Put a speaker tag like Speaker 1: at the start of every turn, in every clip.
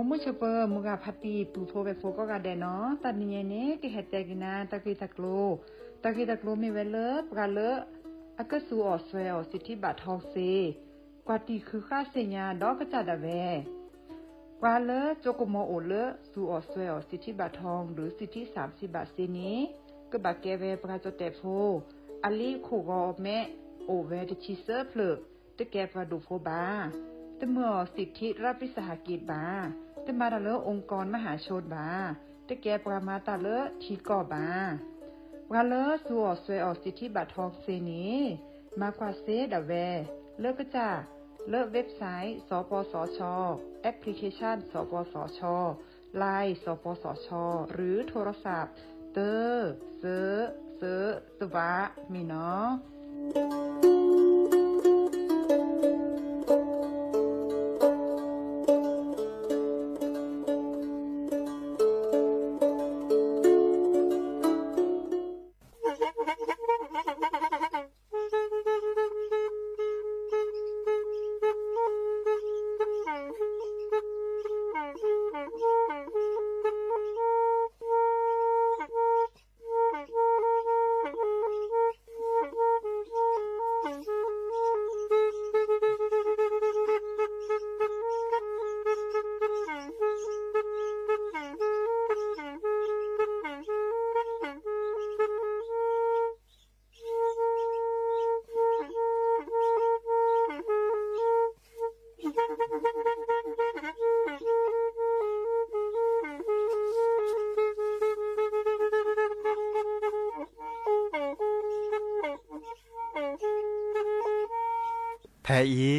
Speaker 1: มุชเปอร์มุกาพัตตีตูโทเวโฟก็กาเดเนาะตัดนี้เนี่ยกิเฮตใจกินาตะกี้ตะโกมีเวลปกาเลอากสูออสเวลสิทธิบัตรทองเซกว่าตีคือค่าเสียดอกกระจัดเวกว่าเลโจโกโมโอเลสูออสเวลสิทธิบัตรทองหรือสิทธิ30 บาทเซนี้ก็บักเกเวปกาโจเตโฟอลีโคกอแม่โอเวตชิเซอร์เพลตะแกปาดูโฟบาแต่เมื่อสิทธิรัฐวิสาหกิจบาแต่มาตาเลองค์กรมหาชนบาแต่แกปรามาตาเลทีก่อบาวาเลสัวสวยออกสิทธิบัตรทองเซนีมากว่าเซดาเวเลิกก็จะเลิกเว็บไซต์สปสชแอปพลิเคชันสปสชไลน์สปสชหรือโทรศัพท์เตอเซตวะมีเนาะ
Speaker 2: แพอี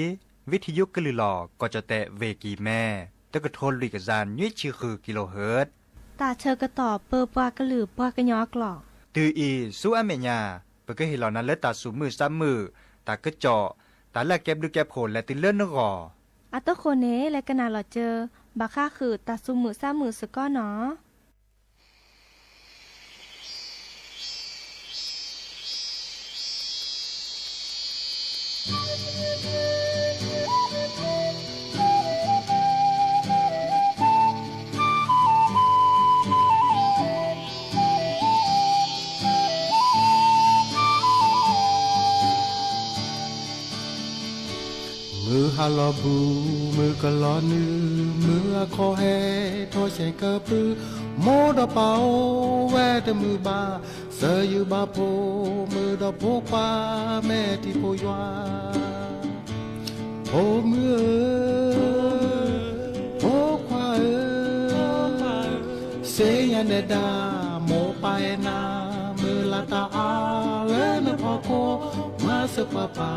Speaker 2: วิทยุกลือหลอกก็จะแตะเวกีแม่ตะกะทนลิกจานยุ้ยชื่อคือกิโลเฮิรตซ์
Speaker 3: ตาเชอกระตอบเปอปากระหลือปากระยอกหลอก
Speaker 2: ตืออีสู้อเมญาเปก็เห็นเหล่านั้นและตาสูมือซ้ำมือตากระเจาะตาแลกแก็บดูแก็บโผลและติเลื่อนนกอ
Speaker 3: อัตโคเนและกนาหลอเจอบาค่าคือตาสูมือซ้ำมือสก้อเนาะ
Speaker 4: มือฮาลอบูมือกะลอนือมือคอแฮทอใช้กะปือโมดอเปาแวแต่มือบาเสยอยู่บาโพมือดอโพกว่าแม่ที่โพยวาโพมือโพควาเสียนเดดาโมไปนามือละตาอาเลนพอโคมาสปาปา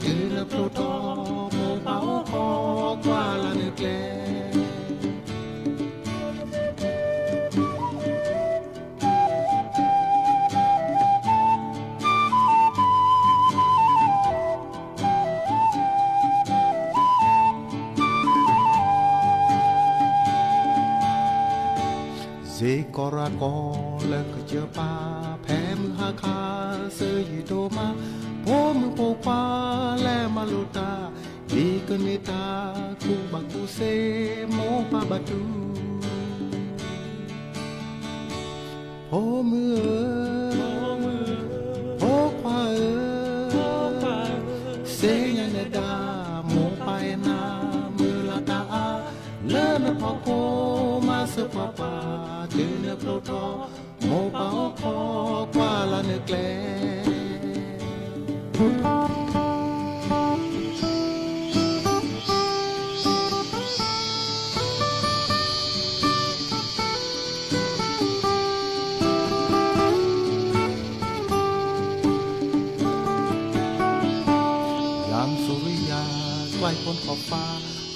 Speaker 4: กือละโพทอโมปาโอคอกว่าละนึกแลเซกอรากอและก็เจอปาแพ้มือหาคาเสยอยู่โตมาโพมือโปกปาและมาลุตาดีก็เนตาคูบักคูเซโมปาบาตูโพมือโพควาเซยันดาโมไปนามือละตาอาเลนพอโคมาสปาปาตือนโปรทอโมปาโอคอกว่าละนึกแลไว้บนขอบฟ้า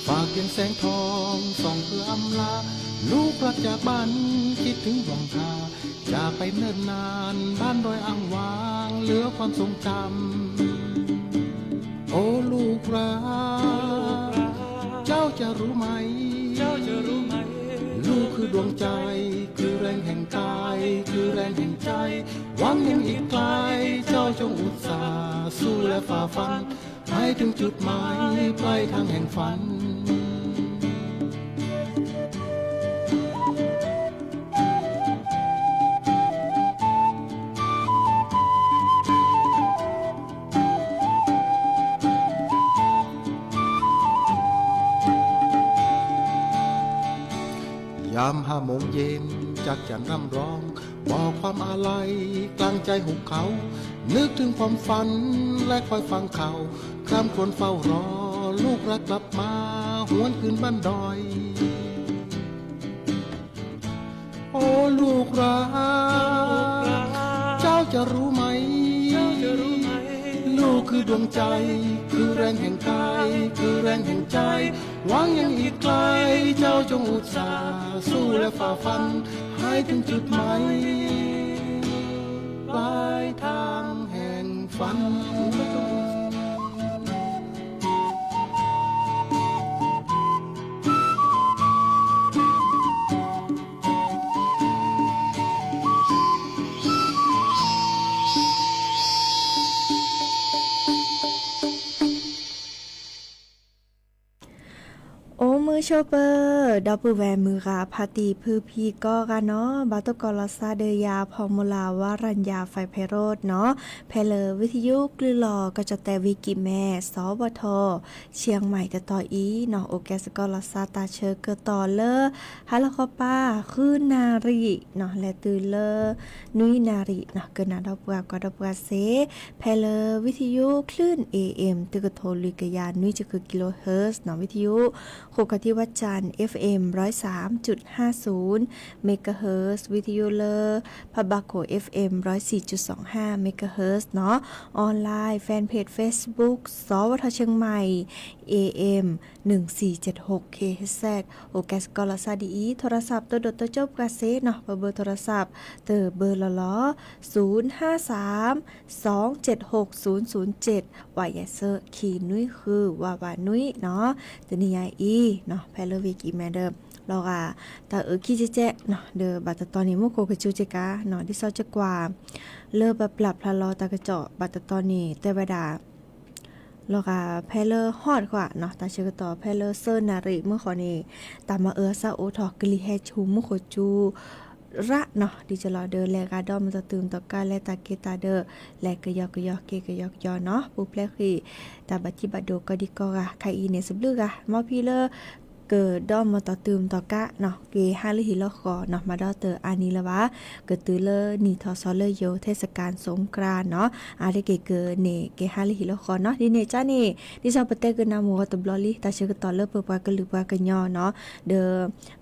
Speaker 4: ฝากเพียงแสงทองส่องเพื่ออำลาลูกกลับจากบ้านคิดถึงวังคาจากไปเนิ่นนานบ้านดอยอ่างวางเหลือความทรงจำโอ้ลูกรักเจ้าจะรู้ไหมลูกคือดวงใจคือแรงแห่งกายคือแรงแห่งใจหวังยังอีกไกลเจ้าจงอุตส่าห์สู้และฝ่าฟันให้ถึงจุดหมายปลายทางแห่งฝัน ยาม5 โมงเย็นจากจันร่ำร้องบอกความอาลัยกลางใจหุบเขา นึกถึงความฝันและคอยฟังเขาคร่ำครวญเฝ้ารอลูกรักกลับมาหวนคืนบ้านดอย โอ้ลูกรักเจ้าจะรู้ไหม ลูกคือดวงใจ คือแรงแห่งกาย คือแรงแห่งใจ หวังยังอีกไกล เจ้าจงอุตส่าห์สู้และฝ่าฟัน ให้ถึงจุดหมายปลายทางแห่งฝัน
Speaker 3: โอ้มือโชเปอร์ดอปเปอร์แวร์มือราพาตีพือพีก็กันเนาะบาตกอลซาเดยาพอมูลาวารัญญาไฟไพโรดเนาะเพลอวิทยุกลือหลอก็จะแต่วิกิแม่สบทเชียงใหม่แต่ต่ออีเนาะโอแกสกอลซาตาเชอเกต่อเลอฮัลโหลคอป้าคือนารีเนาะและตือเลอนุยนารีเนาะเกินนาดอกว่าก็ดอกว่าเซเพลอวิทยุคลื่น AM ตึกโทรลิกยานุยจะคือกิโลเฮิรตซ์เนาะวิทยุโคกที่วัดจันทร์ FM 103.50 เมกะเฮิรตซ์วิทยุเลอพบาโก FM 104.25 เมกะเฮิรตซ์เนาะออนไลน์แฟนเพจ Facebook สวทเชียงใหม่ AM 1476 KHZ โอแกสกอลซาดีโทรศัพท์ตัวดตัวจบกาเซเนาะเบอร์โทรศัพท์เตอเบอร์ล้อ053 276 007วายเซอร์ขีนุ้ยคือวานุ้ยเนาะตัวนี้อีเนาะแพลวิกอีแมเดิมเราก็แต่ขี้เจ๊เนาะเดอบัตตอนนี้มุโกกจูเจกาเนาะที่ซอจะกว่าเลิกแบบปรับพลลอตากระเจาะบัตตอนนี้แต่เวลาเราก็แพลฮอดกว่าเนาะตาเชกต่อแพลเซอร์นาริเมื่อขอนี้ตามมาซาโอทอกลิแฮชูมุโคจูระเนาะดิจะรอเดอแลกาดอมตะตืมตะกาและตะเกตาเดอแลกยอกเกกยอกยอเนาะปูเพลคือตาบัจิบัดโดก็ดิกอกะไคอีเนสบลึกะมอพี่เลเกิดดอมมาต่อตืมต่อกะเนาะเกฮาลิฮิลอคอเนาะมาดอเตออานีละวะเกิดตือเลนีทอซอเลโยเทศกาลสงกรานต์เนาะอาเดเกเกเนเกฮาลิฮิลอคอเนาะดิเนจ้านี่ดิซอปเตกนาโมตบลอลิตาเชกตอเลเปปากะลืปากะญอเนาะเดอ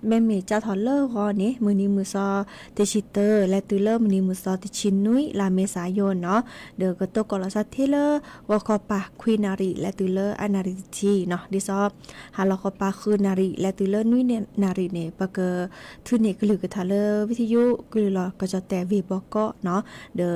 Speaker 3: แม่เมจ้าทอเลคอนี่มื้อนี้มื้อซอเตชิเตอร์และตือเลมื้อนี้มื้อซอติชินนุยลาเมษายนเนาะเดอก็ตกกอลซัตเทเลวอคอปาควีนาริและตือเลอานาริจีเนาะดิซอฮาลอคอปาคือนาริและตือเลนุยเนนาริเนปะเกอทือเนกลือกะทาเลวิทยุกลือลอก็จะแต่วีบอก็เนาะเดอ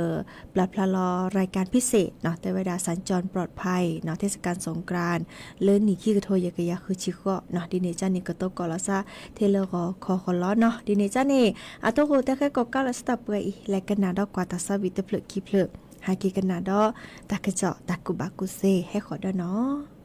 Speaker 3: ปลัดพลลอรายการพิเศษเนาะแต่เวลาสัญจรปลอดภัยเนาะเทศกาลสงกรานต์เลินนี่ขี้กะโทยกะยะคือชิก็เนาะดิเนจันนี่ก็ตกกอลซาเทเลก็คอลอเนาะดิเนจันนี่อะโตโกแต่แค่ก็กะละสตับเปอีและกันนาดอกกว่าตาซาวิตเพลกิเพลหากิกันนาดอตากะเจาะตากุบากุเซให้ขอดอเนาะ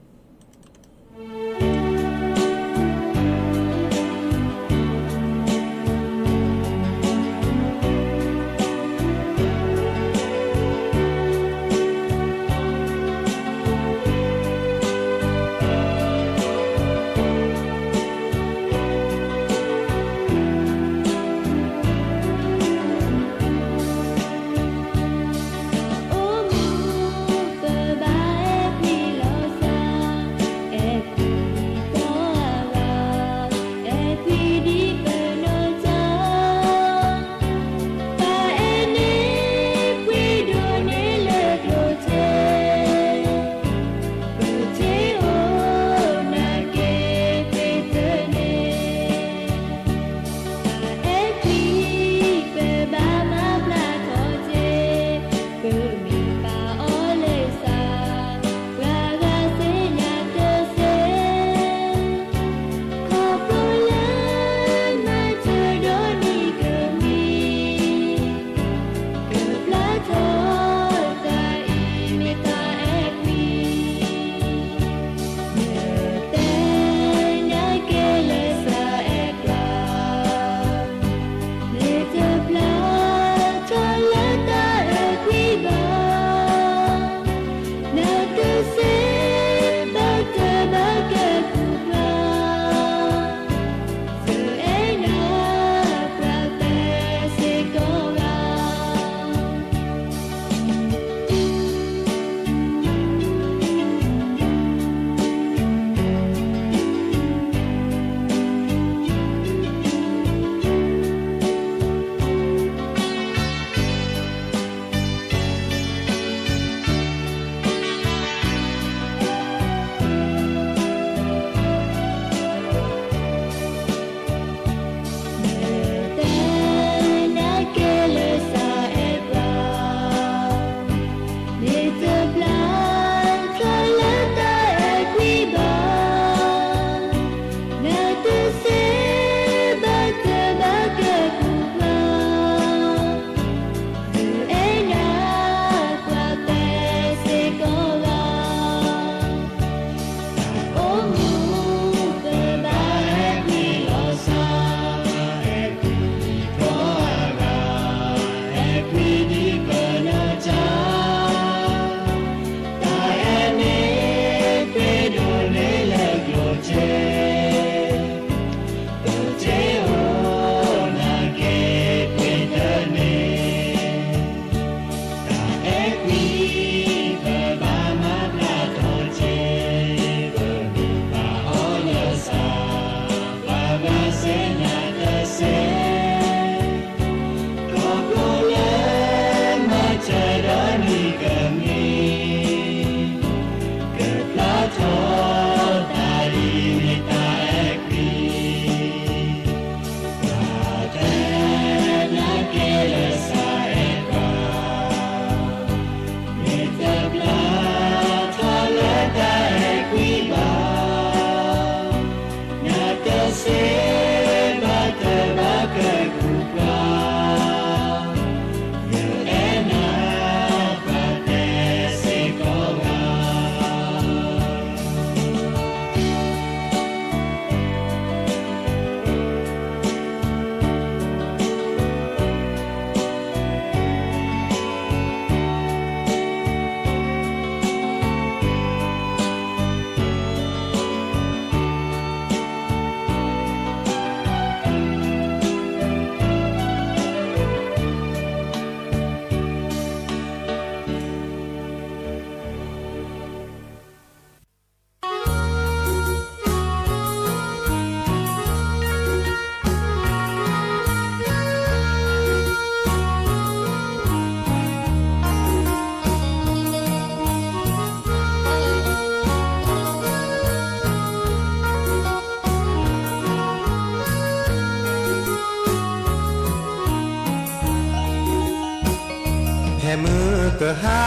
Speaker 4: กหา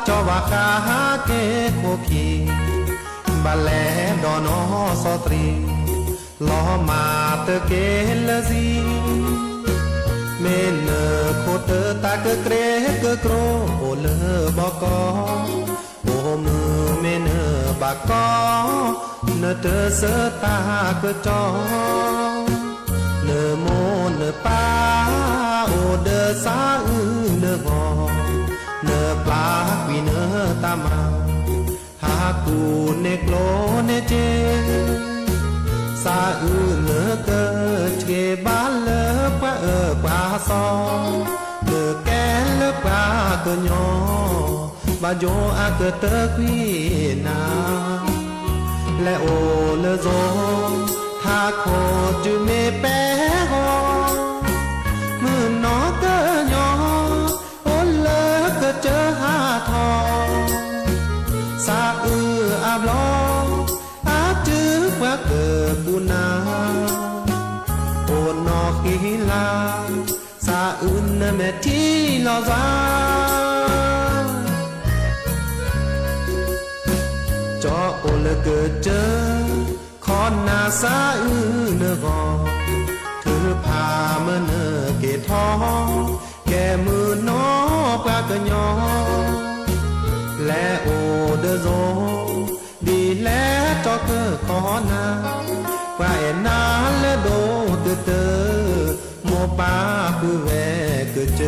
Speaker 4: จอว่าคาเกโคคีบาแลดอนอสตรีล้อมาเตเกลซีเมนโคเตตาเกเกรเกโกรโอเลบอกอโอมือเมนบากอเนเตเสตาเกจอเนโมเนปาโอเดสาเนงอเนปลาวิเนตามาหากูเนโกลเนเจสาเนเกเชบาเลปะปาซอเนแกเลปาเกญอบาโจอาเกเตควีนาและโอเลโซหาโคจุเมเปโฮมือนอเกญอโอเลเกเจหาทอสาอาบลออาจือว่าเกิดปูนาโอนอกีลาสาเนเมทีลอซาจอโอเลเกิดเจอขอนนาสาเนกอถือพาเมื่อเนเกทอแกมือนอปากะยอและโอเดโซดีและจอเกอขอนาว่าเอนาและโดเตเตโมปาคือแวกเจ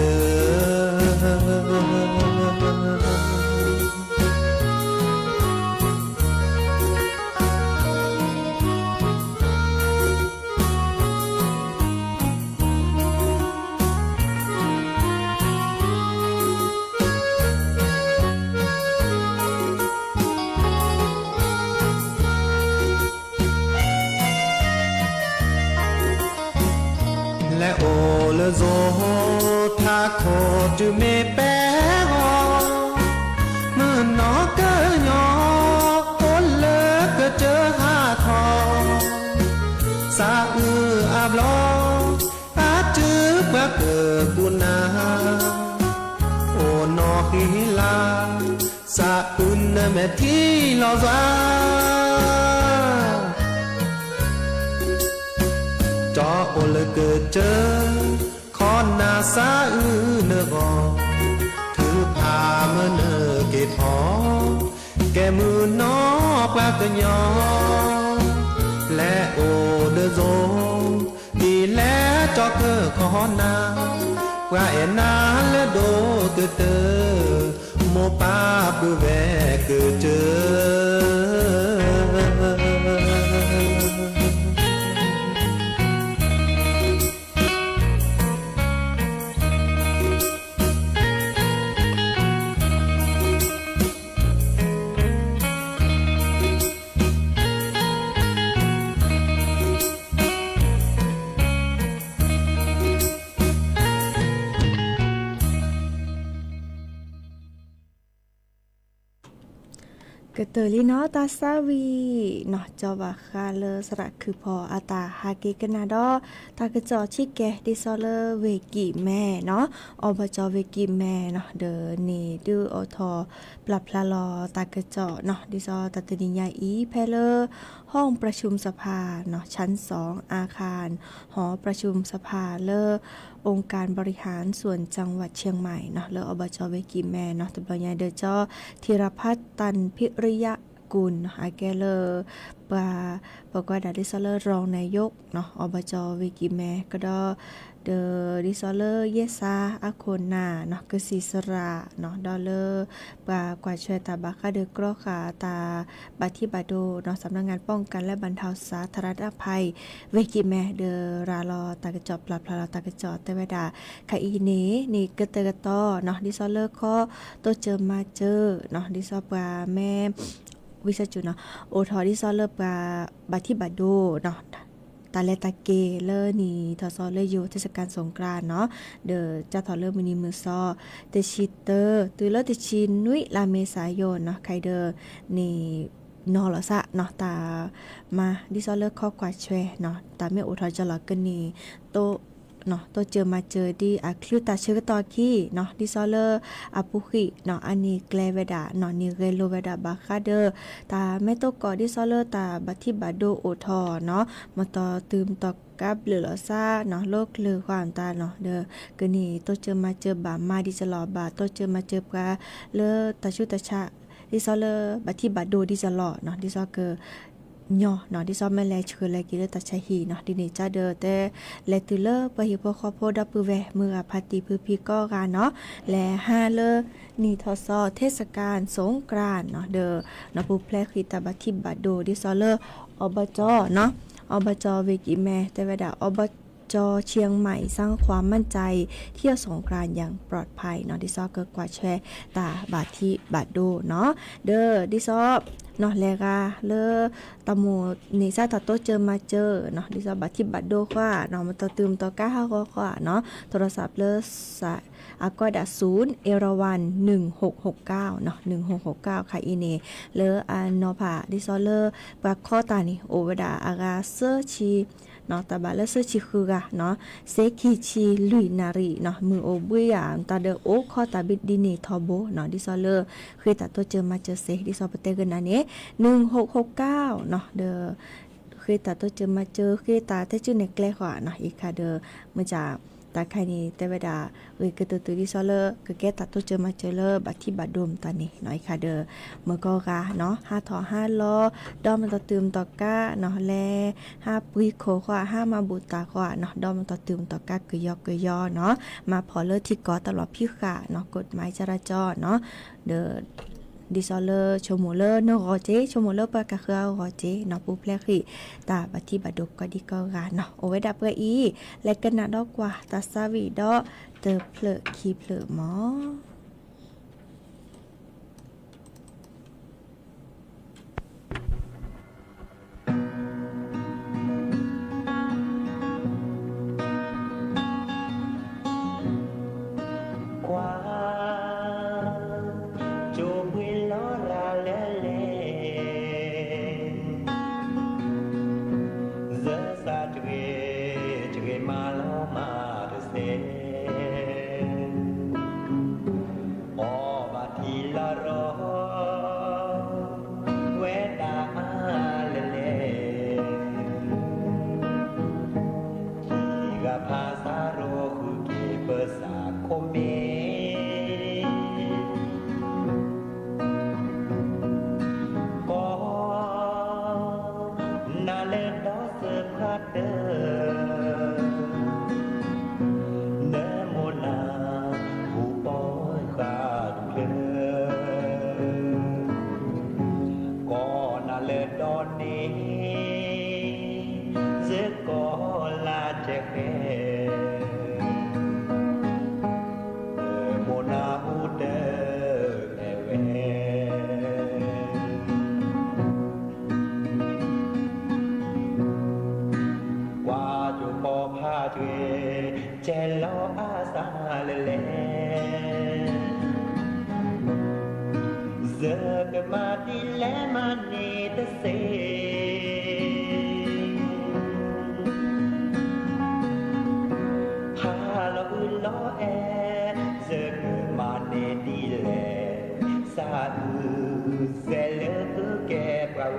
Speaker 4: และโอเลโซทาโคจุเมเปโฮมือนอเกญอโอเลเกเจอหาทอสาอาบลออาจือปะเกิดบุนาโอนอฮิลาสาเนเมทีลอซาจอโอเลเกิดเจอขอนนาสาเนกอถือพาเมื่อเนเกทอแกมือนอปากะยอและโอเดโซดีและจอเกอขอนาว่าเอนาและโดเกเตโมปาปุแวเกิดเจอ
Speaker 3: กะเตอลีเนาะตาซาวีเนาะจอว่าคาเลสระคือพออาตาฮาเกกันนาดอตากะจอชิแกดิซอเลเวกิแม่เนาะอบจเวกิแม่เนาะเดอนี่ดูอทอปรับพลาลอตากะจอเนาะดิซอตัตนิยาอีเพเลห้องประชุมสภาเนาะชั้น2อาคารหอประชุมสภาเลองค์การบริหารส่วนจังหวัดเชียงใหม่เนาะเลอบจเวกิแม่เนาะตบยายเดอจอธีรพัฒน์ตันพิริยะกุลอาแกเลบอกว่าดาดิซอเลอร์รองนายกเนาะอบจเวกิแม่ก็ดอเดอดิซอเลอร์เยซาอาโคนาเนาะกสิสระเนาะดอเลอร์กว่าช่วยตาบาคาเดกรอขาตาบาทิบาโดเนาะสำนักงานป้องกันและบรรเทาสาธารณภัยเวกิแม่เดอราลอตากระจอบปรับพลาลอตากระจอแต่เวดาคาอีเนนี่กะเตกะตอเนาะดิซอเลอร์ข้อโตเจอมาเจอเนาะดิซอปาแม่วิชาจุเนาะโอทอที่ซอเลิบบาทิบาโดเนาะตาเลตาเกเลนี่ทอซอเลอยู่เทศกาลสงกรานต์เนาะเดอจะทอเลมินิมือซอเตชิเตอร์ตุเลติชินนุยลาเมษายนเนาะไคเดอนี่นอลซะเนาะตามาดิซอเลข้อกว่าแชเนาะตาเมโอทอจะลอกันนี่โต เนาะตัวเจอมาเจอดีคลิวตาเชกตอกี้เนาะดิซอเลอร์ปุขิเนาะอันนี้แกลเวดาเนาะนี่เรโลเวดาบาคาเดอร์ตาไม่ตกอดิซอเลอร์ตาบัติบาโดโอทอเนาะมาต่อตืมตอกับเหลือซ่าเนาะโลกลือความตาเนาะเด้อกะนี่ตัวเจอมาเจอบามาดิจะรอบาตัวเจอมาเจอกะเลอตาชุตาชะดิซอเลอร์บัติบาโดดิจะรอเนาะดิซอเกญอเนาะที่ซอมแม่แลเชื่อแลกิเลตาชัยหีเนาะดิเนจาเดอแต่แลตุเลปะหิพอคอโพดับปือแวมืออภัติพือพีก็กาเนาะแล5เลนี่ทอซอเทศกาลสงกรานต์เนาะเด้อเนาะผู้แพร่คิตาบัติบัดโดดิซอเลอบจเนาะอบจเวกิแมแต่เวดาอบจเชียงใหม่สร้างความมั่นใจเที่ยวสงกรานต์อย่างปลอดภัยเนาะดิซอเกิดกว่าแชตาบาทิบาดโดเนาะเด้อดิซอเนาะแลกาเลอตะโมนี่ซาตะโตเจอมาเจอเนาะดิซอบัติบัดโดกว่าเนาะมันต่อตืมต่อก้าก็กว่าเนาะโทรศัพท์เลอสะก็ดา0เอราวัน1669เนาะ1669ค่ะอีเนเลอโนผาดิซอเลอปากข้อตานี่โอเวดาอากาเซอร์ชีเนาะตาบาเลเซอร์ชิคือกะเนาะเซคิชีลุยนารีเนาะมือโอบุยามตาเดโอข้อตาบิดดิเนทอโบเนาะดิซอเลอคือตาตัวเจอมาเจอเซดิซอปเตกันนะเนี่ย1669เนาะเดอคือตาตัวเจอมาเจอคือตาแต่ชื่อในแกล้ขวาเนาะอีกค่ะเดอมาจากตาใครนี่แต่เวลาก็ตัวดิซอเลอก็แกตาตัวเจอมาเจอเลอบัดที่บัดดมตอนนี้น้อยค่ะเดอเมื่อก็กะเนาะ5ถอ5ล้อดอมมันต่อตืมต่อก้าเนาะแล5ปุยโคขวา5มาบูตาขวาเนาะดอมมันต่อตืมต่อก้ากยอกยอเนาะมาพอเลอที่กอตลอดพี่ค่ะเนาะกฎหมายจราจรเนาะเดอดิซอเลอร์ชโมเลอร์เนรอเจชโมเลอร์ปากะเครือรอเจเนาะปูแพลคีตาบัติบัดดกก็ดีก็กาเนาะโอเวดาเปอีและกันนะดอกกว่าตาซาวีดอเตอเพลคีเพลหมอ
Speaker 5: เจลออาซาเลเลเจอกันมาดีแลมาเนตเซพาเราอื่นล้อแอเจอกันมาเนดีแลซาเซเลแกปะเว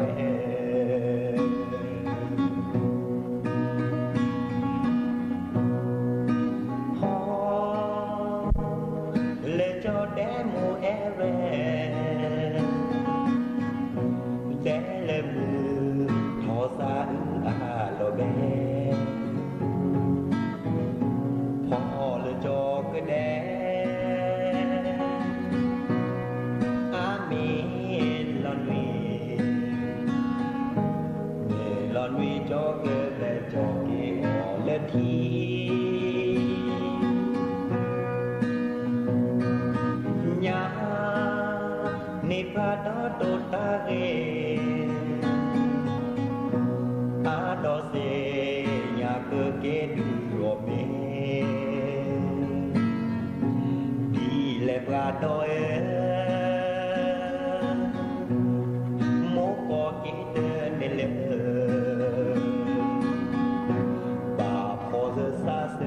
Speaker 5: บาพอจะซาเซ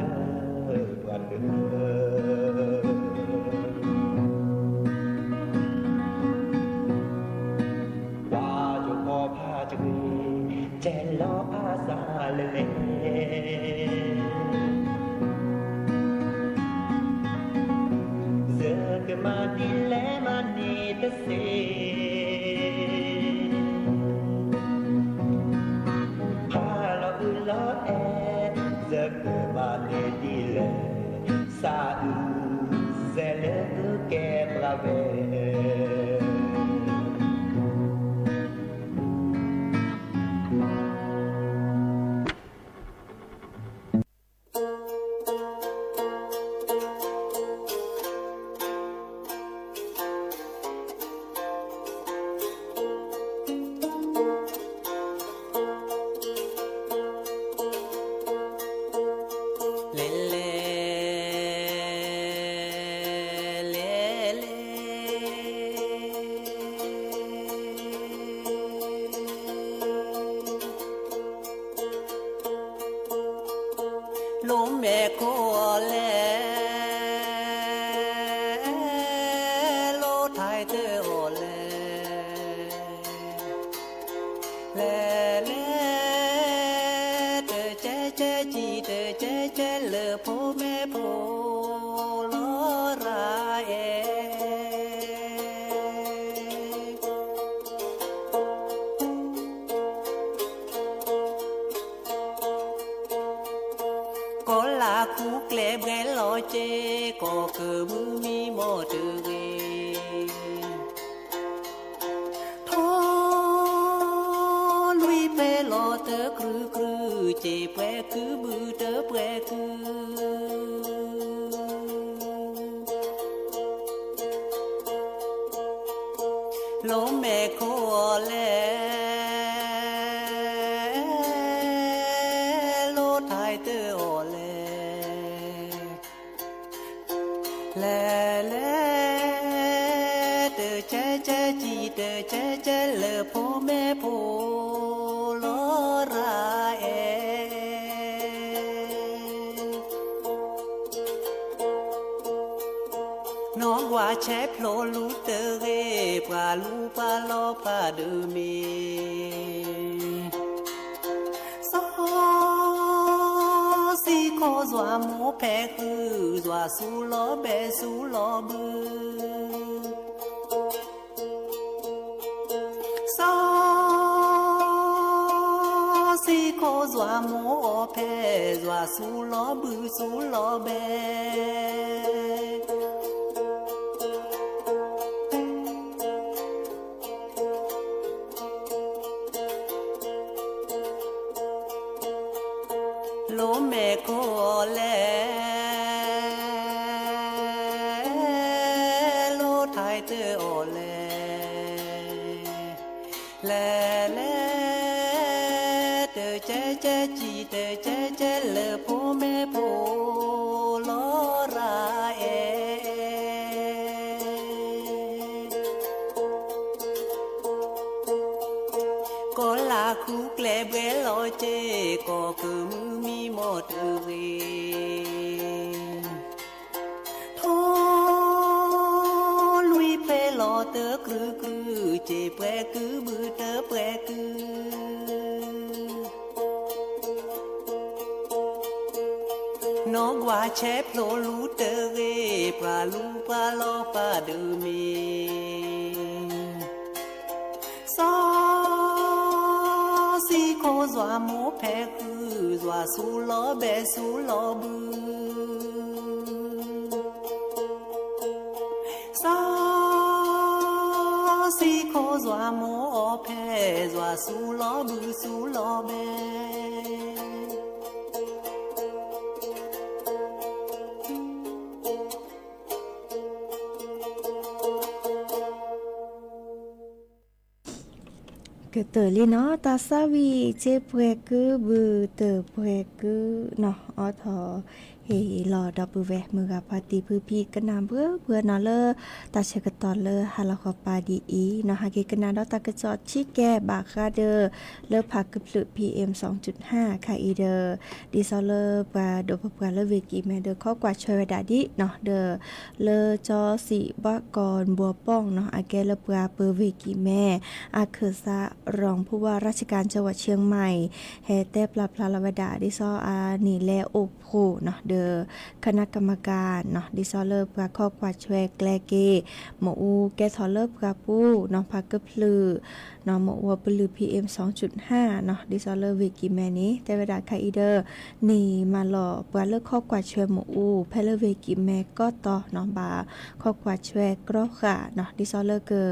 Speaker 5: le le giờ cái mà đi lẽ mà đi ta sẽ pha lo e giờ cái mà đi lẽ xa sẽ lẽ cứ kẹp ra về
Speaker 6: น้องว่าแชพโลลูเตเรปาลูปาลอปาเดเมซอซีโคซวาโมแพคือซวาสูลอเบสูลอบือซอซีโคซวาโมแพซวาสูลอบือสูลอเบโลเมโคแลโลไทยเตอโอแลแลแลเตอเจเจจีเตอเจเจเลโพเมโพโลราเอก็ลาคูเกลเบลอเจก็คือมือมีหมดเวโทลุยเพลอเตอกรือเจแปรคือบือเตอแปรคือน้องว่าแชพโลลูเตเรปลาลูปลาลอปลาเดเมซอซีโคซวาโมแพคือซวาสูลอเบสูลอบือซอซีโคซวาโมแพซวาสูลอบือสูลอเบ
Speaker 3: que te li no ta savi che pue ku bu te pue ku no o tho เฮรอดอปือแวมือกับพาตีพื้พีกันนำเพื่อนอเลอตาเชกตอนเลอฮาลาคอปาดีอีนะฮะเกกันนาดอตากระจอดชิแกบาคาเดอเลอผักกึบลึ PM 2.5 ค่ะอีเดอดิซอเลอปาโดปปาเลอเวกีแมเดอข้อกว่าช่วยดาดิเนาะเดอเลอจอสีบกรบัวป้องเนาะอาแกเลอปาเปอร์เวกีแม่อาเคอซารองผู้ว่าราชการจังหวัดเชียงใหม่แฮเตปลาพลาลวดาดิซออานีแลโอโพเนาะเดอคณะกรรมการเนาะดิซอเลอร์ปข้อกว่าช่วยแกลเกหมออูแกทอเลอร์ปปูเนาะพักกึบลือเนาะหมออูปลือ PM 2.5 เนาะดิซอเลอร์วิกิแมนี้แต่เวลาคาอีเดอร์นี่มาหล่อปเลิกข้อกว่าช่วยหมออูเพลเวกิแมก็ต่อเนาะบาข้อกว่าช่วยกรอกค่ะเนาะดิซอเลอร์เกอ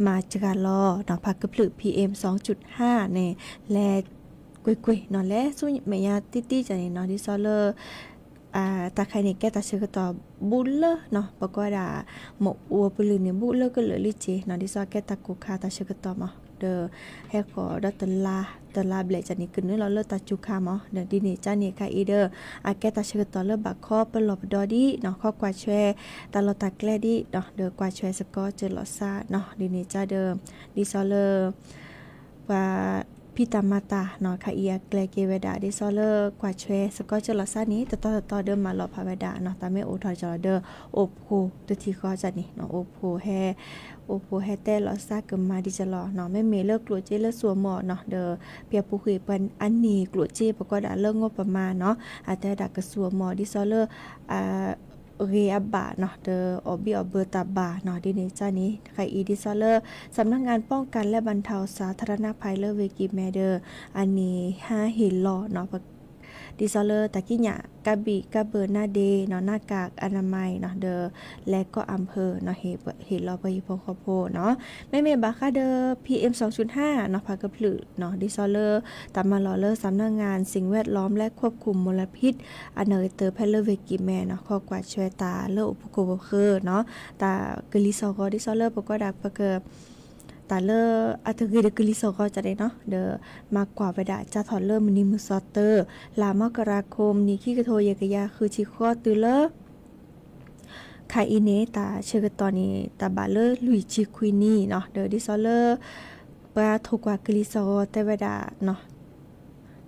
Speaker 3: มาจากการรอเนาะพักกึบลือ PM 2.5 เนี่ยและกุยๆเนาะและสู้แม่ยาติๆจังนี่เนาะดิซอเลอร์ตาใครเนี่ยแกตาเชื่อต่อบุลเลเนาะปกว่าหมกอัวปลือเนี่ยบุลเลก็เหลือลิเจเนาะดิซอแกตากูคาตาเชื่อต่อมาเดอแฮก็ดตลาเบลจันนี่ขึ้นนี่เราเลิกตาจูคาหมอเดอดิเนจานี่ค่ะอีเดอแกตาเชื่อต่อเลิกบักข้อเปลบดอดีเนาะข้อกว่าแชตาลอตาแกลดีเนาะเดอกว่าแชสกอเจลอซาเนาะดิเนจาเดอดิซอเลอว่าพิตามาตาเนาะค่ะเอียแกลเกเวดาดิซอเลอร์กว่าเชสก็จะลอซานี้ต่อเดิมมาลอพาเวดาเนาะตาไม่โอทอจอเดอโอโพตัวที่ก็จะนี่เนาะโอโพแฮเตลอซาเกิมมาดิจะลอเนาะไม่เมเลิกกลัวเจเลิกสัวหมอเนาะเดอเปียปูคุยปันอันนี้กลัวเจปก็ดาเลิกงบประมาณเนาะอาจจะดักกระสัวหมอดิซอเลอร์เรียบาเนาะเดออบบี้อเบอร์ตาบาเนาะดิเนจานี้ค่ะอีดิซอเลอร์สำนักงานป้องกันและบรรเทาสาธารณภัยเลอเวกิแมเดอร์อันนี้5หินลอเนาะดิซอเลอร์ตะกี้หยากะบิกะเบอร์หน้าเดเนาะหน้ากากอนามัยเนาะเดอและก็อำเภอเนาะเห็นรอไปพอโพเนาะแม่บาคาเดอ PM 2.5 เนาะพากระพลึเนาะดิซอเลอร์ตามมาลอเลอร์สำนักงานสิ่งแวดล้อมและควบคุมมลพิษอันเนเตอร์เพลเวกิแมเนาะข้อกว่าช่วยตาเลออุปโภคเคอเนาะตากลิซอกอดิซอเลอร์ปกดักปะเกตาเลออัตคือเดกลิโซก็จะได้เนาะเดอมากกว่าไปได้จะถอดเริ่มมินิมุซอเตอร์ลามกราคมนี้ขี้กระโทยกะยาคือชิคอตือเลอคาอิเนตาเชกตอนนี้ตาบาเลอลุยชิควินี่เนาะเดอดิซอเลอปาถูกกว่ากลิโซแต่เวลาเนาะ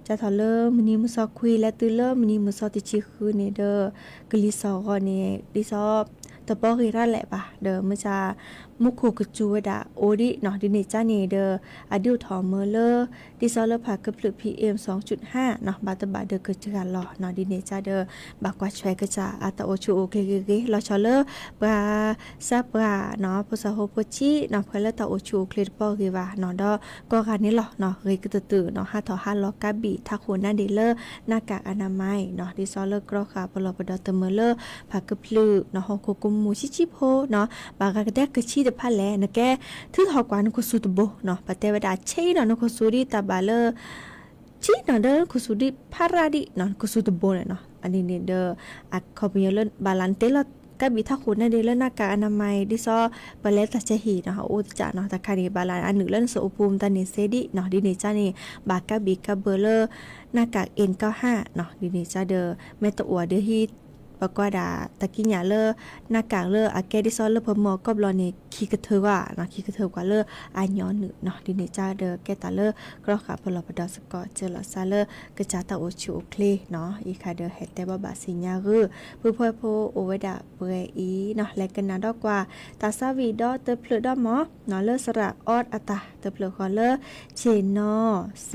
Speaker 3: จะถอดเริ่มมินิมุซอคุยและตือเลอมินิมุซอติชิคือเนเดอกลิโซก็นี่ดิซอตบกิราแหละปะเดอเมื่อจะมุคูกจูดาโอดิเนาะดิเนจาเนเดออดิวทอมเมอร์เลอร์ดิซอเลอร์พากระพลึ PM 2.5 เนาะบาตบาเดอเกิดจากการหล่อเนาะดิเนจาเดอบากว่าช่วยกระจาอาตาโอชูโอเคลอชอเลอร์ปาซาปราเนาะภาษาโฮโปชิเนาะเพลตาโอชูเคลดปอกิวาเนาะดอก็การนี้หรอเนาะเรกตื่นเนาะ5 ล็อกกาบีทักหัวหน้าเดเลอร์หน้ากากอนามัยเนาะดิซอเลอร์กรอค่ะปลอปดอเตเมอร์เลอร์พากระพลึเนาะโฮโกกุมูชิโพเนาะบากกะแดกกะชีเดพาแลนะแกทื่อฮอกวานคุสุตโบเนาะปะเตวดาเชเนาะคุสุริตาบาเลชีเนาะเด้อคุสุริพาราดิเนาะคุสุตโบเนาะอันนี้เด้ออักคอมเยเลบาลันเตลกะบิทักขุนเดเลหน้ากากอนามัยดิซอปะเลตะเจหีเนาะโอจะเนาะตะคานีบาลันอันนึงเล่นโสอุภูมิตานิเซดิเนาะดิเนจานี่บากะบิกะเบเลหน้ากาก N95 เนาะดิเนจาเด้อเมตอัวเดอฮีปกว่าดาตะกี้หยาเลอหน้ากากเลออาแกดิซอเลอพมอกอบลอนี่ขี้กระเทอว่าเนาะขี้กระเทอกว่าเลออายอนนึเนาะดิเนจาเดอแกตาเลอกรอขาพลอปดอสกอเจลซาเลอกระจาตาโอชูโอเคลเนาะอีคาเดอเฮตเตบบาสิญาคือผู้พ่อโพโอเวดาเปอีเนาะและกันนาดอกว่าตาซาวีดอเตเพลดอหมอเนาะเลอสระออดอตาเตเพลคอเลอเชนอเซ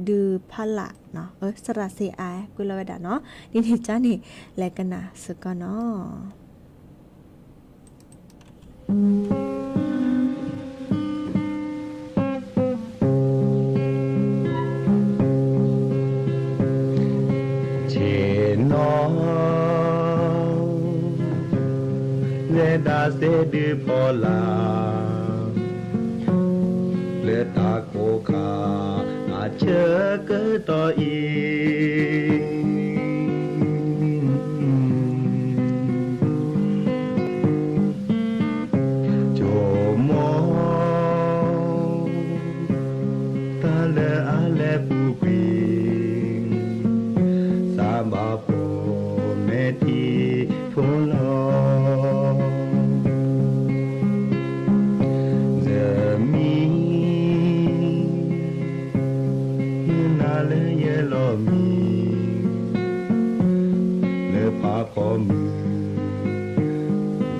Speaker 3: ดือพละเนาะสระเซไอกุลเวดาเนาะดิเนจานี่และกันนาสก็เนาะ
Speaker 4: เชนอเนดาเซดือพอลาเลตาโกคาอาเชเกตออีเ
Speaker 5: ทีทุนลอจะมีนาเลเยลอมีเลปาคอมือ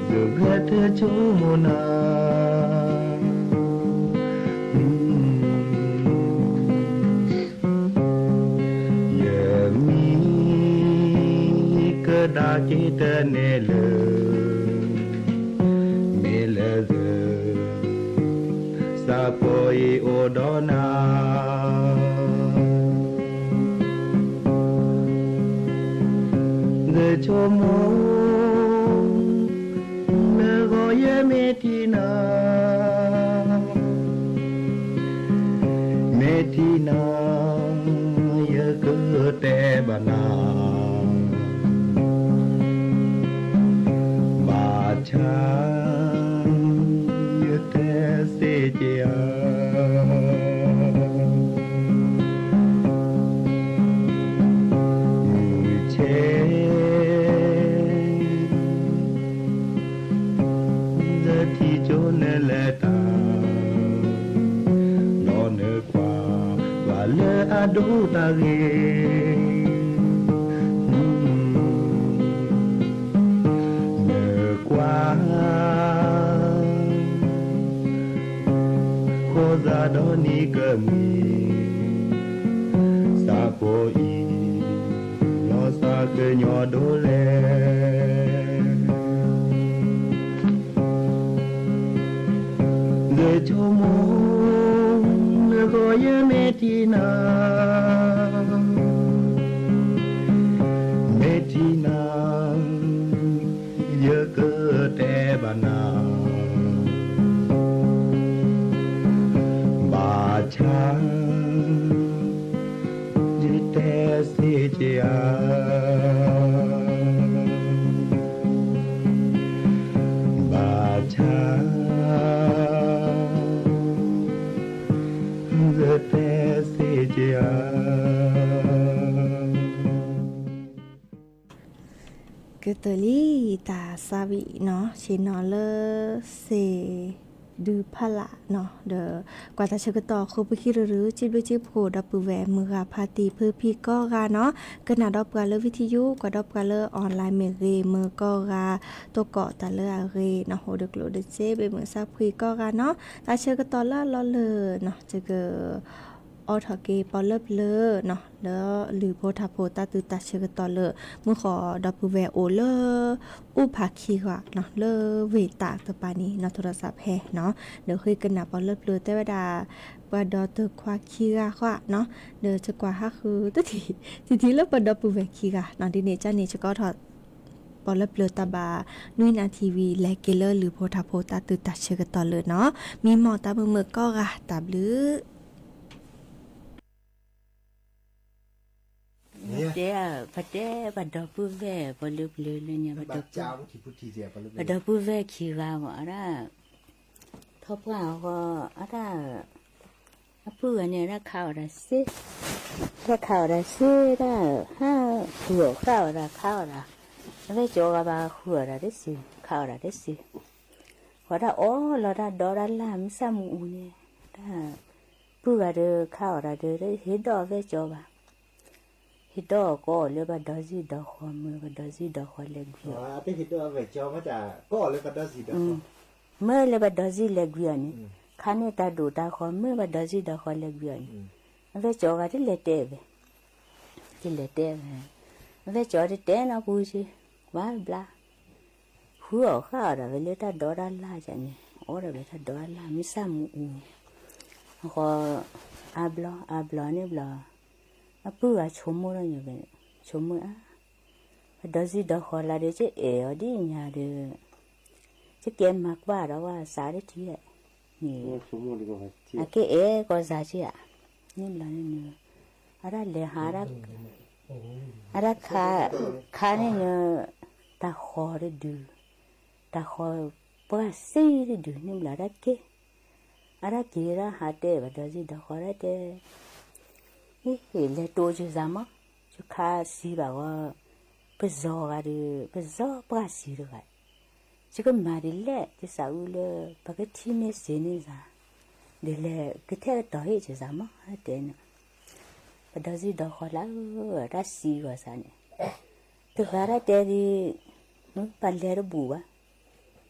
Speaker 5: จะเกตจูโมนาda kita nele mele sapoi odona de chomo me goye metina ye kete bana cha ye te se chia che de ti jo ne le ta lo ne kwa wa le adu ta ge Doni kami sapoi no sa ke nyo dole de chomo ne go ye metina ye ke te bana cha jite se chia ba cha jite se chia
Speaker 3: ก็ตัวลี่ตาซาวิเนาะชินอเลเซดูพละเนาะเดอกว่าตาเชกต่อโคบคิหรือจิบจิบโหดับปือแหวมือกาพาตีเพื่อพี่ก็กาเนาะกนาดอบกาเลวิทยุกว่าดอบกาเลออนไลน์เมเรมือก็กาตัวเกาะตาเลอาเรเนาะโหเดกโลเดเซเบมือซาพีก็กาเนาะตาเชกต่อละล้อเลเนาะจะเกออทอเกปอเลิบเลเนาะแล้วหรือโพธาโพตาตือตาเชกตอเลมือขอดับปือแหวโอเลอุภาคีกว่าเนาะเลเวตาตปานี้เนาะโทรศัพท์แฮเนาะเดี๋ยวคุยกันนะปอเลิบเลแต่ว่าดาปะดอตควาคีกะว่าเนาะเดี๋ยวจะกว่าฮักคือตทีแล้วปะดอปือแหวคีกะเนาะดิเนจ้านี่จะก็ถอดปอเลิบเลตาบานุยนาทีวีและเกเลอร์หรือโพธาโพตาตือตาเชกตอเลเนาะมีหมอตามือก็กะตาบลือ
Speaker 7: Pada pada puve poluk lelenya pada puve kira ada thopwa ko ada apa ni ada kau dah si da ha huo kau dah ada joga ba huo dah si kau dah si wada oh la da dora lam samu ni da pu ada kau dah de hido ve joba hido ko le ba dazi da kho me ba dazi da kho le gwi
Speaker 2: pe hido ve jo ma ja ko le ba dazi da kho
Speaker 7: me le ba dazi le gwi ni khane ta do da kho me ba dazi da kho le gwi ni ve jo ga le te ve jo de te na bu ji wa bla hu o kha da ve le ta do da la ja ni o da ve ta do la mi sa mu ko ablo ni bla apu a chomo ra ni be chomo a dazi da kho la de che e di nya de che ke mak ba da wa sa de thi ya ni chomo ni ko chi a ke e ko sa chi a ni la ni ara le hara ara kha ni ta kho de du ta kho pa si de du ni la ra ke ara ke ra ha de ba dazi da kho ra de le to ju za ma ju kha si ba wa 不造啊的不造不死的个，这个嘛的嘞，这啥物了，把个天没谁呢啥，的嘞，个太倒一就啥嘛，还得呢，不到时到好了，他死个啥呢？这个他得的，把来的补啊，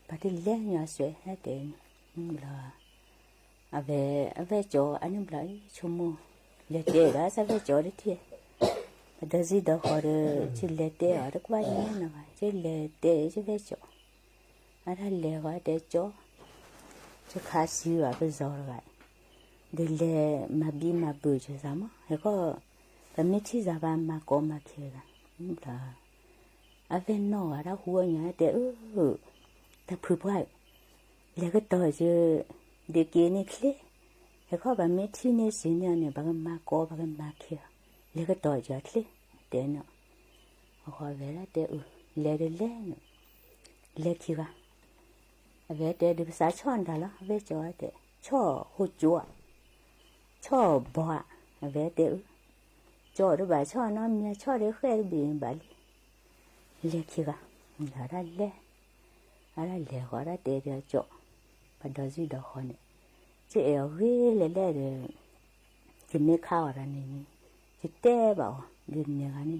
Speaker 7: 把这来伢水还得呢，了。à về chỗ anh em lại chung mua lệ tê đó sao về chỗ đấy thì đó gì đó họ chỉ lệ tê ở đó qua nhé nào chỉ lệ tê chỉ về chỗ anh ta lệ qua để chỗ cho khá xíu à bây giờ rồi để lệ mà bi mà bự chứ sao mà hay có cái mấy chi ra ba mà có mà kia là à về nó ở đó hùa nhá để ta phơi bãi lệ cái tỏi chứ để kia này khle, cái khó bà mấy chi này xin nhau này bà cái má có bà cái má kia, lấy cái tỏi cho khle, để nó, họ về là để lấy được lấy kia cả, về để được xả chọn đó là về cho để cho hột chúa, cho bò, về để cho được bà cho nó mía cho để khỏe bị bà lấy kia cả, là lấy họ ra để cho bà đó gì đó họ này chị ở ghê lên rồi chị mới khao ra này chị té bảo gần nhà này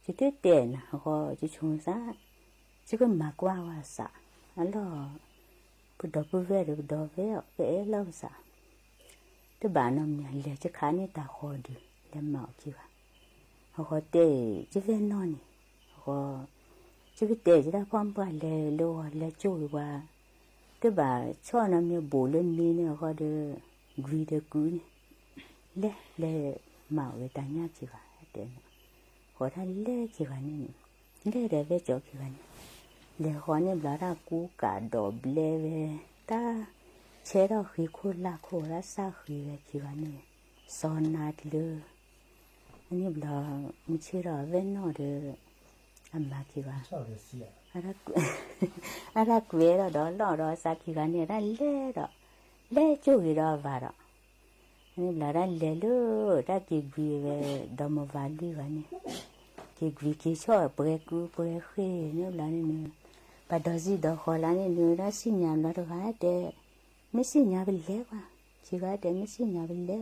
Speaker 7: chị té tiền họ chị chung giá chị cứ mặc qua xả alo bữa đó về được đó về lâu xả cái bà nó nhà liền chị khá như ta họ đi làm mạo chị cả họ té chị về non này họ chị cái té chị đã phong qua lê lô lê chui qua cái bà cho nó mới bổ lên mi này họ được ghi được cứ này lẽ mạo người ta nhát chỉ vậy để họ thanh lẽ chỉ vậy này lẽ để về chỗ chỉ vậy lẽ họ này là ra cú cả đồ lẽ về ta chế đó khi khô lá sa khi về chỉ vậy này son nát lơ anh em là mình chế đó về nó được ăn mà chỉ vậy ara quê đó lo sa khi cái này ra lẽ chỗ gì đó vào đó nên là ra lẽ lơ ra cái gì về đó mà vào đi cái này cái gì cái chỗ bơi khơi nên là nên bà đó gì đó họ là nên ra xin nhà nó được hết để mấy xin nhà bên lẽ qua chỉ cái để mấy xin nhà bên lẽ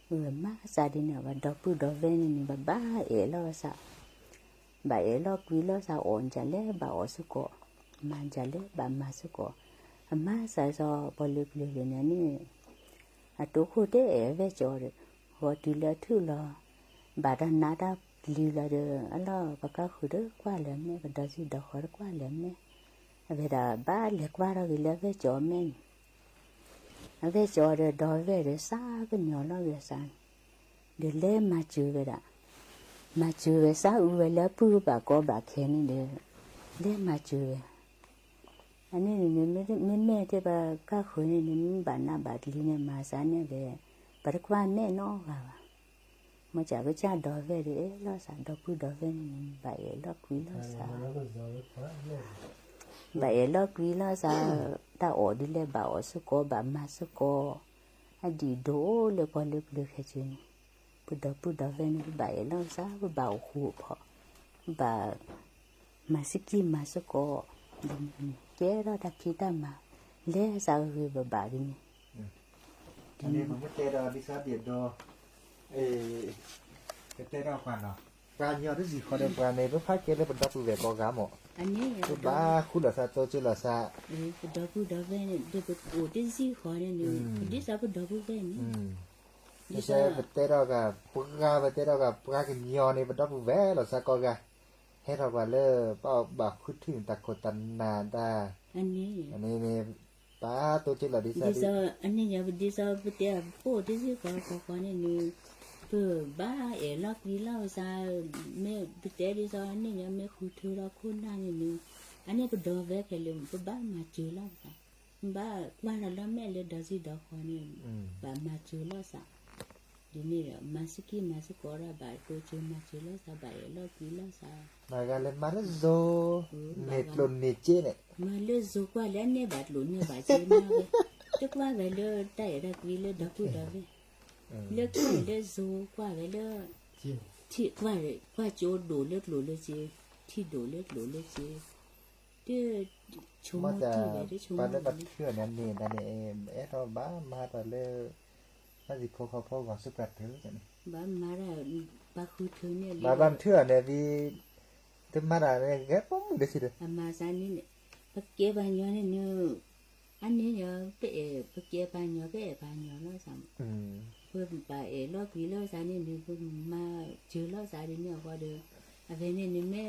Speaker 7: qua má gia đình nào bà đó bự đó về nên bà ba ấy lo sao bà ấy lo quý lo sao ổn chả lẽ bà ở số cổ mà chả lẽ bà mà số cổ mà sao do bỏ lừa này à tôi không để về chỗ được họ đi là thứ lo bà đã nã đã lừa là được lo bà cả khu đó qua lắm nè bà đã gì đó khỏi qua lắm nè về đó bà lừa qua rồi lừa về chỗ mình về chỗ rồi đòi về rồi xa cái nhỏ lo về sang để lên mà chịu về đó mà chịu về sao về là bự bà có bà khen nên để mà chịu về anh ấy nên mẹ thì bà các khối này nên bà na bà đi nên mà sáng này về bà đã qua mẹ nó vào mà chả có cha đòi về để lo sản đòi bự đòi về bà ấy lo quý lo sao bà ấy lo quý lo sao ta ở đi lên bà ở số cô bà mà số cô anh đi đổ lên qua lên hết chuyện bữa đó về nó bảy nó sao với bảo hộ họ bà mà sĩ kim mà số có chế đó đặt khi ta mà lẽ sao người bà đi
Speaker 2: anh em không biết đó đi xa biển đó cái tên đó khoản nào và nhiều cái gì khó được và này với phát kia nó vẫn đọc về có gá mỏ
Speaker 7: anh ấy
Speaker 2: ba khu là sao tôi chưa là sao
Speaker 7: bữa đó về này để bữa cái gì khó này nữa đi sao bữa đó về này
Speaker 2: bây giờ vật tê đó cả vật tê đó cả cái nhiều này vật đó vẽ là sao coi cả hết rồi và lơ bảo khuyếtถึง tạc cột tần nà ta anh này ba tôi chỉ là đi sao
Speaker 7: đi sao anh ấy nhớ đi sao vật tê phố đi gì có này nữa bữa ba ở lắc đi lao sao mẹ vật tê đi sao anh ấy nhớ mẹ khuyết thứ đó khôn na này nữa anh ấy bữa đó vẽ cái lượng bữa ba mà chưa lao sao ba qua là mẹ lên đó gì đó khó này ba mà chưa lao sao đi nè masiki masiko ra bài cô chơi masiki lo sao bài lo quý lo sao
Speaker 2: mà cái lên mắt zo nệt lồn nệt chết này
Speaker 7: mà lên zo qua lên nè bát lồn nè bát chơi mà trước qua về lên tay ra quý lên đó quý đó về lên quý lên zo qua về lên ที่ว่าโจดูเลือดจีที่ดูเลือดจีเด้อชม
Speaker 2: มาจะ
Speaker 7: ที่ไปได้ชม
Speaker 2: ปานได้บัดเทื่อนั้นนี่นั่นเองเราบ้ามาตะเลน่าสิพอเขาพอว่าสุกัดเถอะจัง
Speaker 7: บ้านมาได้บ้านคือเธอเนี่ย
Speaker 2: มาบ้านเทื่อเนี่ยวีตึมมาได้เนี่ยแกปมได้สิเด้อ
Speaker 7: มาซานี่เนี่ยปะเก็บบ้านย้อนเนี่ยอันนี้เนี่ยเปปะเก็บบ้านย้อนบ้านย้อนแล้วซ้ำเพิ่นไปรอบพี่รอบซานี่เนี่ยเพิ่นมาชื่อรอบซานี่เนี่ยก็เด้ออะเวนี่เนี่ยแม่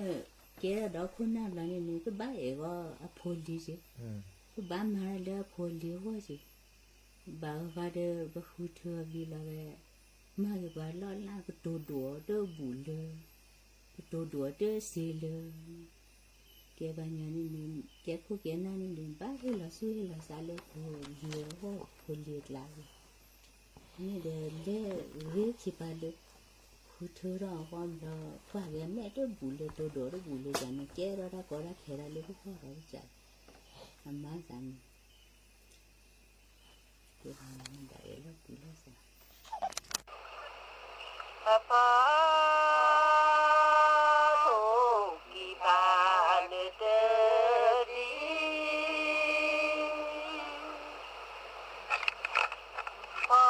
Speaker 7: เกดอกคนนั้นแล้วเนี่ยก็บ้าก็อโพลีสิก็บ้ามาแล้วอโพลีว่าสิบ้าว่าเด้อบ่ฮู้เธอวีละเว้มาก็บ้าล้อล่าก็ตัวดัวเด้อบุเลยตัวดัวเด้อสิเลยแกบ้านเนี่ยนี่แกผู้แกนั่นนี่บ้าให้ละซื้อให้ละซาเลยโพลีว่าโพลีลานี่เด้อเรียกสิบาเลยผู้เธอเราความเราว่าแกแม่ตัวบุเลยตัวโดดบุเลยจันแกเราได้ก็ได้แค่ได้เลยพวกเราจัดทำมาจันเดี๋ยวมันได้แล้วบุเลยสิป้าทุกีบานเดรีป้า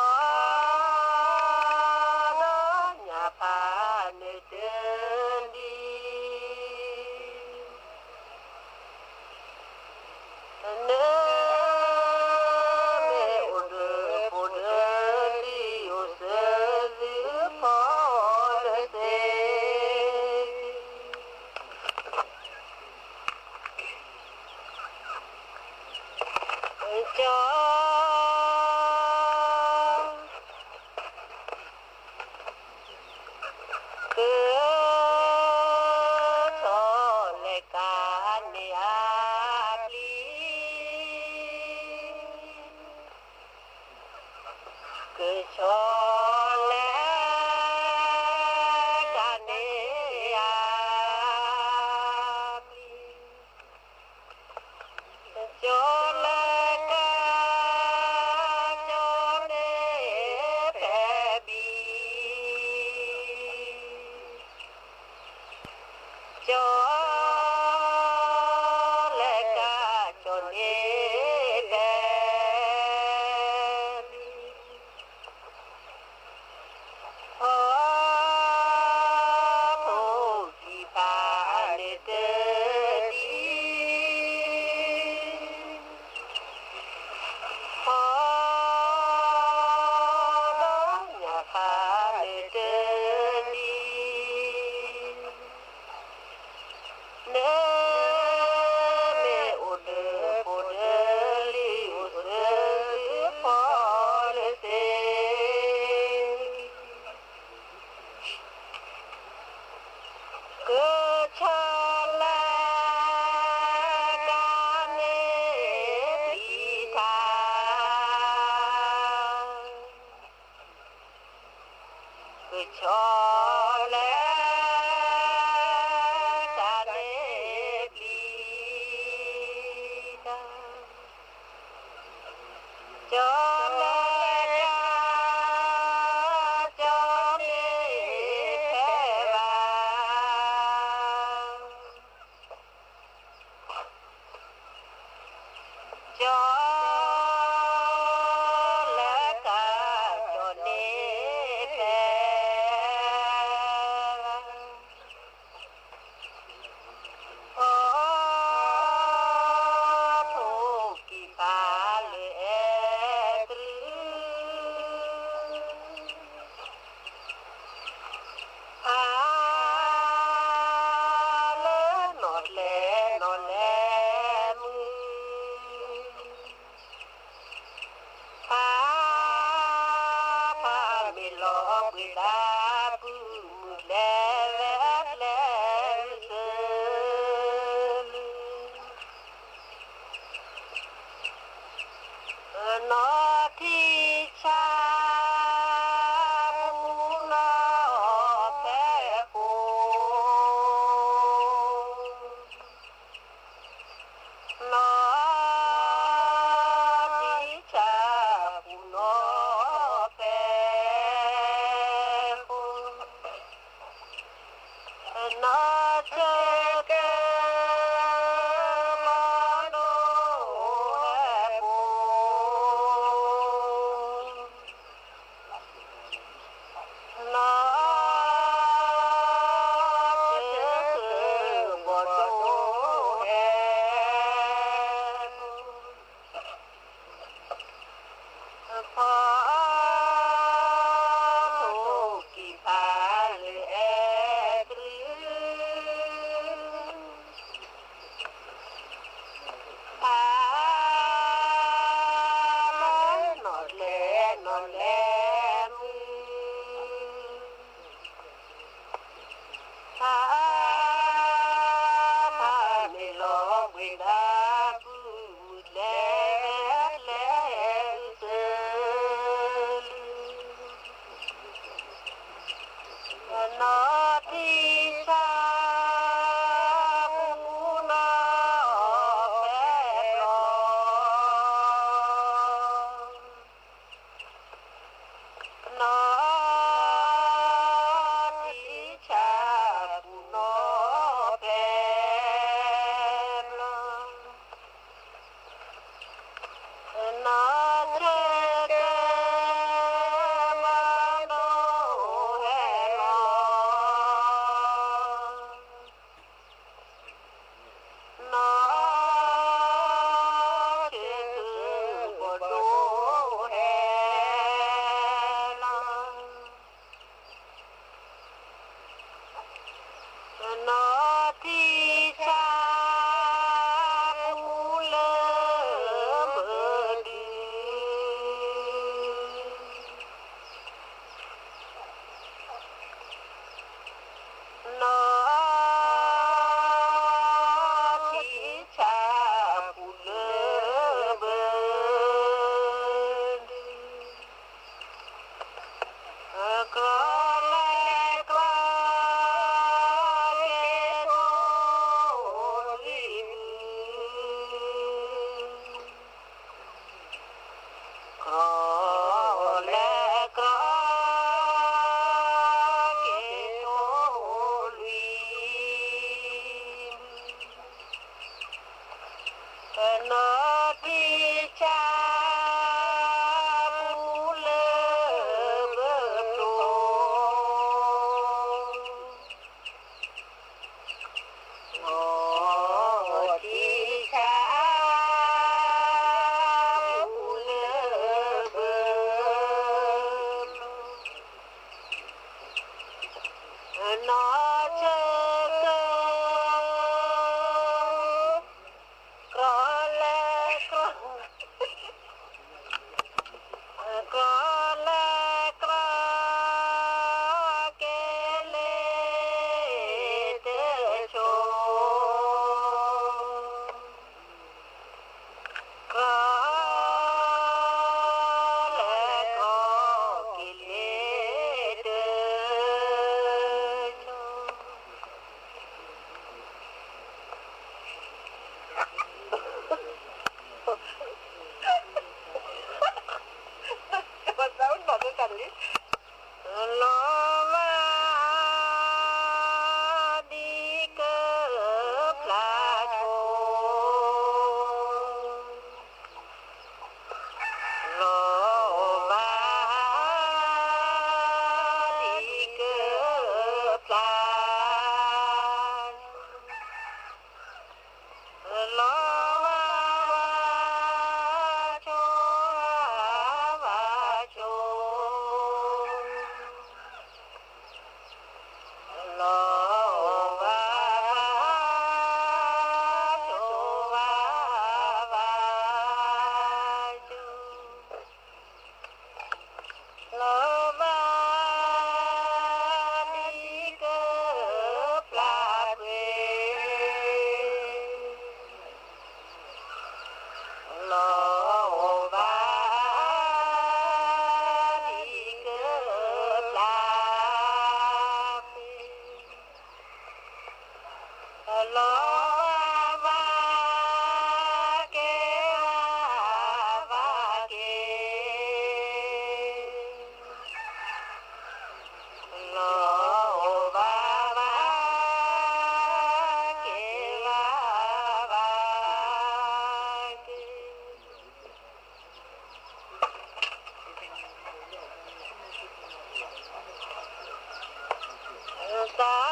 Speaker 8: Bye.